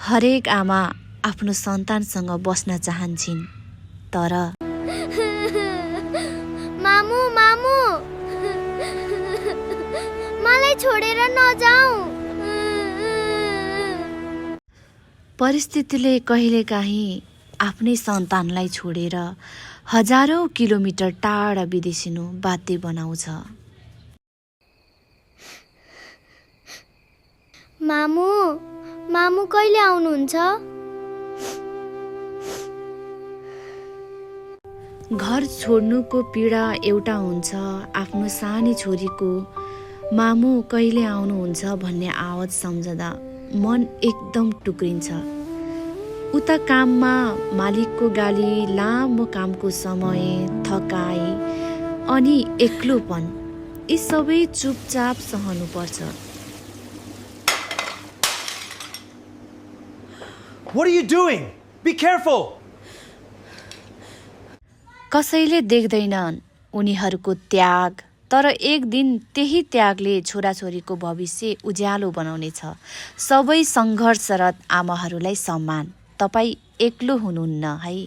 हरेक आमा आफ्नो सन्तानसँग बस्न चाहन्छन्, तर मामु मामु मलाई छोडेर नजाऊ। परिस्थितिले कहिलेकाहीँ आफ्नै सन्तानलाई छोडेर हजारौं किलोमिटर टाढा विदेशिनु बाध्य बनाउँछ। मामु मामु कहिले आउनुहुन्छ? घर छोड्नुको पीडा एउटा हुन्छ, आफ्नो सानी छोरीको मामु कहिले आउनुहुन्छ भन्ने आवाज सम्झदा मन एकदम टुक्रिन्छ। उता काममा मालिकको गाली, लामो कामको समय, थकाइ अनि एक्लोपन, यी सबै चुपचाप सहनुपर्छ। What are you doing? Be careful! कसैले देख्दैनन् उनीहरूको त्याग, तर एक दिन त्यही त्यागले छोराछोरीको भविष्य उज्यालो बनाउनेछ। सबै सङ्घर्षरत आमाहरूलाई सम्मान। तपाईँ एक्लो हुनुहुन्न है।